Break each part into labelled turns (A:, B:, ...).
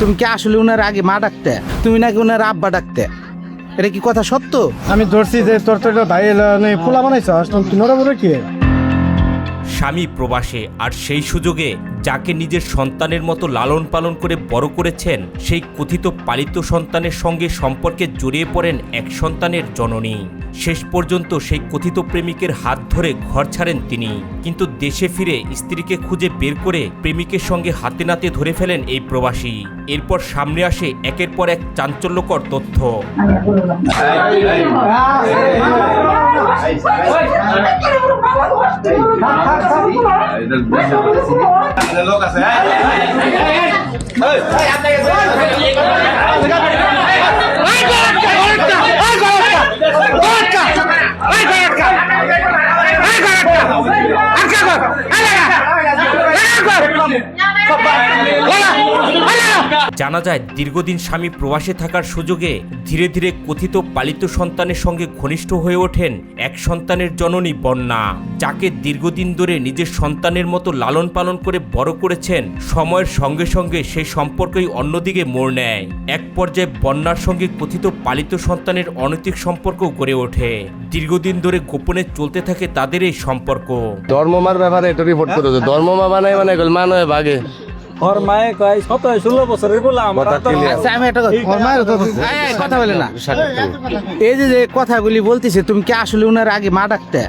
A: তুমি কি আসলে উনার আগে মা ডাকতে, তুমি নাকি উনার আব্বা ডাকতে? এটা কি কথা সত্য?
B: আমি ধরছি যে তোর তো ভাই পোলা বানাইছ নড়া বড় কি?
C: স্বামী প্রবাসে, আর সেই সুযোগে যাকে নিজের সন্তানের মতো লালন পালন করে বড় করেছেন সেই কথিত পালিত সন্তানের সঙ্গে সম্পর্কে জড়িয়ে পড়েন এক সন্তানের জননী। শেষ পর্যন্ত সেই কথিত প্রেমিকের হাত ধরে ঘর ছাড়েন তিনি, কিন্তু দেশে ফিরে স্ত্রীকে খুঁজে বের করে প্রেমিকের সঙ্গে হাতে নাতে ধরে ফেলেন এই প্রবাসী। এরপর সামনে আসে একের পর এক চাঞ্চল্যকর তথ্য। জানা যায় দীর্ঘদিন স্বামী প্রবাসে থাকার সুযোগে ধীরে ধীরে কথিত পালিত সন্তানের সঙ্গে ঘনিষ্ঠ হয়ে ওঠেন এক সন্তানের জননী বন্যা, যাকে দীর্ঘদিন ধরে নিজের সন্তানের মতো লালন পালন করে বড় করেছেন। সময়ের সঙ্গে সঙ্গে সেই সম্পর্কই অন্যদিকে মোড় নেয়। এক পর্যায়ে বন্যার সঙ্গে কথিত পালিত সন্তানের অনৈতিক সম্পর্ক গড়ে ওঠে। দীর্ঘদিন ধরে গোপনে চলতে থাকে তাদের এই সম্পর্ক।
D: ধর্মমার ব্যাপারে এটা রিপোর্ট করে দে। ধর্মমা বানায় মানে মান হয় ভাগে।
B: ওর মায়ে কয় 17-16 বছরের বলে আমরা তো
A: আচ্ছা, আমি একটা কথা বলে না, এই যে কথাগুলি বলতেছে, তুমি কি আসলে উনার আগে মা ডাকতে?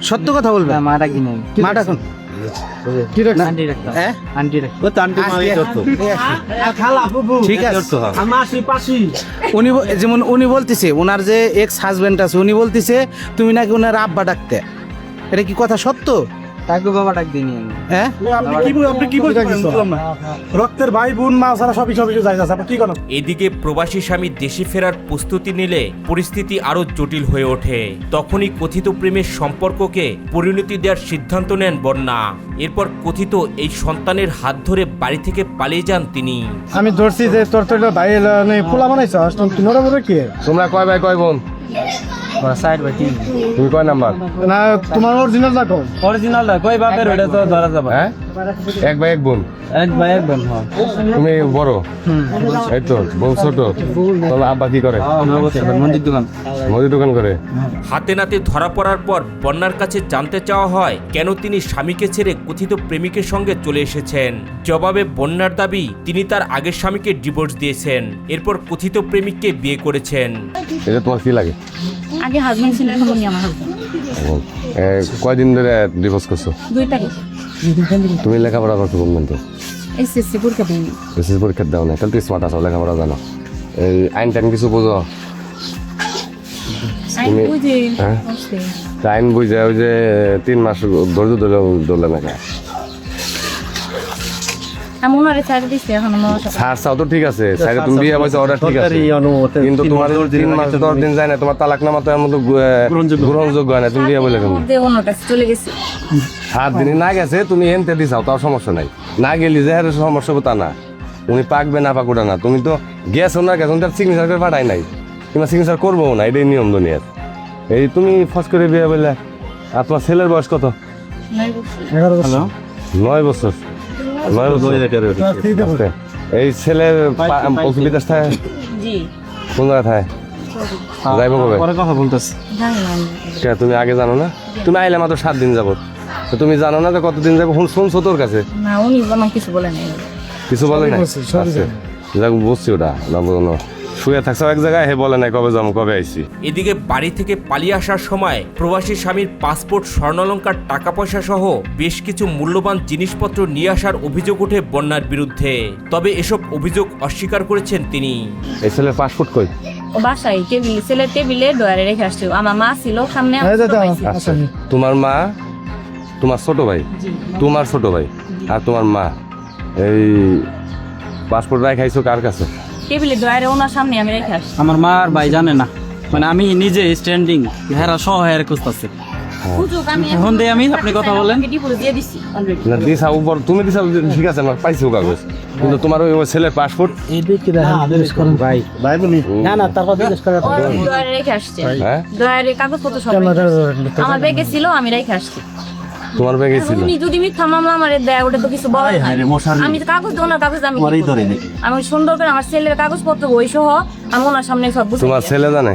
A: সত্য কথা বলবে। মা ডাকি নাই, মা ডাকুন। ঠিক আছে, যেমন উনি বলতেছে উনার যে এক্স হাজবেন্ড আছে, উনি বলতেছে তুমি নাকি উনার আব্বা ডাকতে। এটা কি কথা সত্য?
B: রক্তের ভাই বোন মা সারা সবই যাইতেছে, কি করেন?
C: এদিকে প্রবাসী স্বামী দেশে ফেরার প্রস্তুতি নিলে পরিস্থিতি আরো জটিল হয়ে ওঠে। তখনই কথিত প্রেমের সম্পর্ককে পরিণতি দেওয়ার সিদ্ধান্ত নেন বন্যা। এরপর কথিত এই সন্তানের হাত ধরে বাড়ি থেকে পালিয়ে যান তিনি।
B: আমি ধরছি যে তোর তো ভাই পোলা বানাইছ নড়া বড় কি?
D: তোমরা কয় ভাই কয় বোন? তুমি কয় নাম্বার?
B: না তোমার অরিজিনাল দেখো।
E: অরিজিনালটা কই বাপের ওটা তো ধরা যাবে।
D: হ্যাঁ, এক ভাই এক বোন।
E: এক ভাই এক বোন। হ্যাঁ,
D: তুমি বড়? এই তো বোন ছোট। তাহলে আব্বা কি করে? মুদির দোকান করে।
C: হাতে নাতে ধরা পড়ার পর বন্যার কাছে জানতে চাওয়া হয় কেন তিনি স্বামীকে ছেড়ে কথিত প্রেমিকের সঙ্গে চলে এসেছেন। জবাবে বন্যার দাবি তিনি তার আগের স্বামীকে ডিভোর্স দিয়েছেন, এরপর কথিত প্রেমিককে বিয়ে করেছেন।
D: এটা তোমার কি লাগে?
F: আগে হাজবেন্ড ছিল, এখন উনি আমার হাজবেন্ড।
D: কয়দিন ধরে ডিভোর্স করছো?
F: 2 তারিখ।
D: তুমি লেখাপড়া করছো কোন মন্ত্র?
F: এসএসসি পরীক্ষা দিই।
D: এসএসসি পরীক্ষা দাও না, তাহলে তুই স্মার্ট আছো, লেখাপড়া জানো। এই আইন টাইন কিছু বুঝো?
F: আইন বুঝি।
D: হ্যাঁ, আইন বুঝে ওই যে 3 মাস ধৈর্য ধরলে না কেন?
F: আমি ওনারে ছাড় দিছি, এখন আমার সাথে
D: স্যার চাও তো ঠিক আছে, স্যার তুমি বিয়ে হয়েছে অর্ডার ঠিক আছে, কিন্তু তোমার 3 মাস 10 দিন যায় না, তোমার তালাকনামা তো এমন গ্রহণযোগ্য হয় না, তুমি বিয়ে বলে কেন?
F: অন্য কাছে চলে গেছি।
D: 7 দিন না গেছে, তুমি এনতে দিছাও, তাও সমস্যা নাই। না গেলি যে আর সমস্যা তা না, উনি পাকবে না পাকুটা না, তুমি তো গেছো না গেছো, তার সিগনেচার করে পাঠাই নাই, কিংবা সিগনেচার করবো না, এটাই নিয়ম দুনিয়ার। এই তুমি ফস করে বিয়ে বললে। আর তোমার ছেলের বয়স কত? 9 বছর। 9 বছর। এই ছেলের বিদেশ থাকে?
F: জি।
D: কোন জায়গায় থাকে? যাইব কবে?
E: কথা বলতেছি।
D: তুমি আগে জানো না? তুমি আইলে মাত্র 7 দিন যাবো, তুমি জানো না যে কতদিন যাবো? শুনছো তোর কাছে?
F: না, উনি আমার কিছু বলে নাই।
D: কিছু বলে নাই? যাক বুঝছি, ওটা না বলো। শুয়ে থাকছো এক জায়গায়, হে বলে নাই কবে যাবো কবে আইছি।
C: এদিকে বাড়ি থেকে পালিয়ে আসার সময় প্রবাসী স্বামীর পাসপোর্ট, স্বর্ণালংকার, টাকা পয়সা সহ বেশ কিছু মূল্যবান জিনিসপত্র নিয়ে আসার অভিযোগ ওঠে বন্যার বিরুদ্ধে। তবে এসব অভিযোগ অস্বীকার করেছেন তিনি।
D: এই ছেলের পাসপোর্ট কই?
F: ও বাসায় ছেলের টেবিলে ডয়ারে রেখে আসছে। আমার মা ছিল সামনে।
D: আচ্ছা, তোমার মা, তোমার ছোট ভাই, তোমার ছোট ভাই আর তোমার মা এই পাসপোর্ট রাখাইছো কার কাছে?
F: টেবিলে ডয়ারে ওনার সামনে আমি রেখে আসছি।
E: আমার মা আর ভাই জানে না, মানে আমি নিজে স্ট্যান্ডিং হেরা সহ হেরা খুঁজতেছি। এখন দিয়ে আমি আপনি কথা বলেন।
F: ডিভোর্স দিয়ে দিছি অলরেডি।
D: না দিছা উপর, তুমি দিছা ঠিক আছে, আমার পাইছো কাগজ, কিন্তু তোমার ওই ছেলের পাসপোর্ট
B: ভাই ভাই বলি না না, তার কথা জিজ্ঞেস করে।
F: ডয়ারে রেখে আসছে।
D: হ্যাঁ,
F: ডয়ারে কাগজপত্র সব আমার ব্যাগে ছিল, আমি রেখে আসছি।
D: তোমার ব্যাগে ছিল
F: উনি যদি মিথ্যা মামলা আমারে দেয় ওটা তো কিছু বলার নাই। আমি তো কাগজ দেবো না, কাগজ আমি কি করবো? আমি সুন্দর করে আমার ছেলের কাগজপত্র বই সহ আমি ওনার সামনে সব বুঝে
D: তোমার ছেলে জানে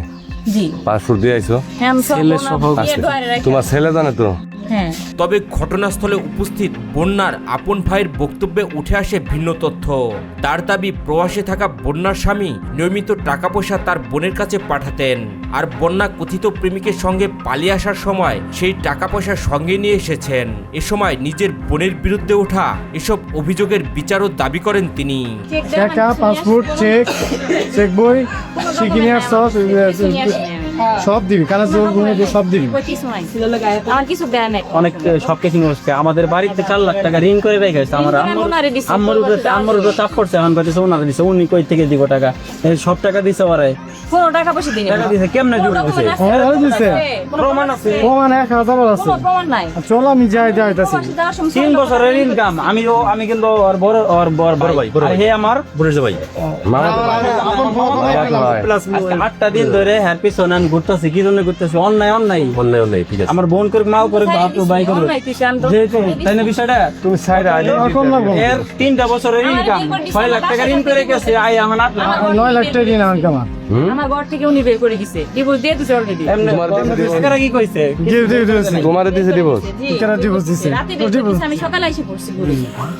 F: জি
D: পাসপোর্ট দিয়ে আইছো
F: হ্যাঁ আমি সব
E: ছেলের
F: ওনার
E: স্বভাব
F: বিয়ে
D: আছে।
F: ডয়ারে রাখি।
D: তোমার ছেলে জানে তো
F: হ্যাঁ
C: তবে ঘটনাস্থলে উপস্থিত বন্যার আপন ভাইয়ের বক্তব্যে উঠে আসে ভিন্ন তথ্য। তার দাবি প্রবাসে থাকা বন্যার স্বামী নিয়মিত টাকা পয়সা তার বোনের কাছে পাঠাতেন, আর বন্যা কথিত প্রেমিকের সঙ্গে পালিয়ে আসার সময় সেই টাকা পয়সা সঙ্গে নিয়ে এসেছেন। এ সময় নিজের বোনের বিরুদ্ধে ওঠা এসব অভিযোগের বিচারও দাবি করেন তিনি।
B: টাকা পাসপোর্ট চেক বই সিগনেচার সব দিবি কানে সব দিবি
F: আমার কিছু দেয় নাই।
E: অনেক সব কিছু নষ্ট। আমাদের বাড়িতে 4 লাখ টাকা ঋণ করে রেখে গেছে। আমার
F: ওনারে দিছে।
E: আমার উপরে চাপ করছে, এখন কইতেছে ওনারে দিছে। উনি কই থেকে দিব টাকা? এই সব টাকা দিছে ওরে,
F: কোনো টাকা পয়সা দিই
E: টাকা দিছে কেমনে জুড়ে দিছে?
B: হ্যাঁ, ওরা দিছে।
E: প্রমাণ আছে।
B: প্রমাণ 1000 আছে
F: কোনো প্রমাণ নাই।
B: চল আমি যাইতাছি
F: প্রবাসে যাওয়ার সময়
E: 3 বছরের ইনকাম। আমি কিন্তু ওর বড় ভাই, আর হে আমার
D: মামা তো ভাই। ভাই।
E: প্লাস 8টা দিন ধরে হ্যাঁ পিছনে আমি ঘুরতেছি। কি জন্য ঘুরতেছি? অন্যায় ঠিক আছে। আমার বোন করে মাও করে বাপ ভাই করে
F: অন্যায় কিছু আমি তো
E: যেহেতু তাই না বিষয়টা।
D: তুমি সাইড আইলে
B: এখন লাগবো
E: এর 3টা বছরের ইনকাম 6 লাখ টাকা ঋণ করে গেছে। আই আমার 8 লাখ
B: 9 লাখ টাকা দিন আমার কামা
F: আমার ঘর থেকে উনি বের করে দিছে, ডিভোর্স দিয়ে দিছে অলরেডি।
E: এমনি টাকা কি কইছে?
B: দিয়েছি
D: তোমারে দিছে ডিভোর্স
B: কেন ডিভোর্স দিছে
F: রাতে বের করে দিছে, আমি সকালে এসে পড়ছি ঘুরে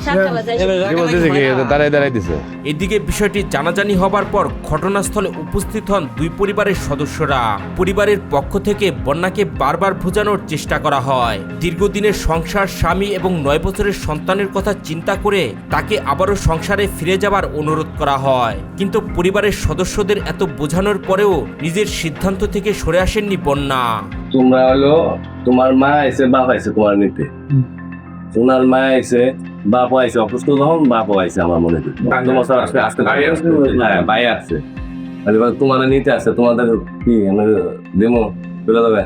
F: 7টা বাজে এসে
D: ডিভোর্স দিছে কি দাঁড়াই দিছে
C: এদিকে বিষয়টি জানাজানি হবার পর ঘটনাস্থলে উপস্থিত হন দুই পরিবারের সদস্যরা। পরিবারের পক্ষ থেকে বন্যাকে বারবার বোঝানোর চেষ্টা করা হয়। দীর্ঘদিনের সংসার, স্বামী এবং 9 বছরের সন্তানের কথা চিন্তা করে তাকে আবারও সংসারে ফিরে যাবার অনুরোধ করা হয়, কিন্তু পরিবারের সদস্যদের এত বোঝানোর পরেও নিজের সিদ্ধান্ত থেকে সরে আসেননি বন্যা।
D: তোমরা হলো তোমার মা আইছে বাপ আইছে তোমার নিতে তোমার মা আইছে বাপ আইছে অসুস্থ যখন বাপ আইছে আমার মনে হয় তোমার আসতে আসতে হ্যাঁ ভাই আসছে তোমার নিতে আসছে তোমাদের কি আমি দেমো চলে যাবে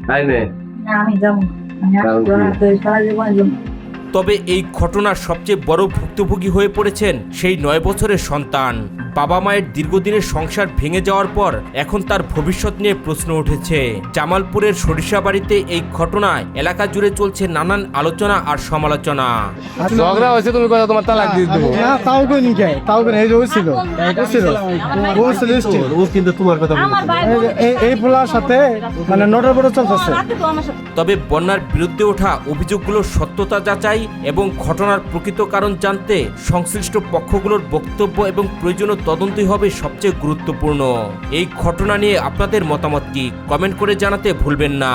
D: তাই নে
F: আমি যাবো
C: তবে এই ঘটনার সবচেয়ে বড় ভুক্তভোগী হয়ে পড়েছেন সেই 9 বছরের সন্তান। বাবা মায়ের দীর্ঘদিনের সংসার ভেঙে যাওয়ার পর এখন তার ভবিষ্যৎ নিয়ে প্রশ্ন উঠেছে। জামালপুরের সরিষাবাড়িতে এই ঘটনায় এলাকা জুড়ে চলছে নানান আলোচনা আর সমালোচনা।
D: ঝগড়া হয়েছে তুমি কথা তোমার তালাক দিয়ে দেবো
B: না তাও কই নি কে তাও কই এই যে ছিল
F: ও কিন্তু তোমার কথা বলে
B: এই পোলার সাথে মানে নটার পরে চলতেছে
F: রাতে তো আমার সাথে
C: তবে বন্যার বিরুদ্ধে ওঠা অভিযোগগুলোর সত্যতা যাচাই এবং ঘটনার প্রকৃত কারণ জানতে সংশ্লিষ্ট পক্ষগুলোর বক্তব্য এবং প্রয়োজনীয় তদন্তই হবে সবচেয়ে গুরুত্বপূর্ণ। এই ঘটনা নিয়ে আপনাদের মতামত কি? কমেন্ট করে জানাতে ভুলবেন না।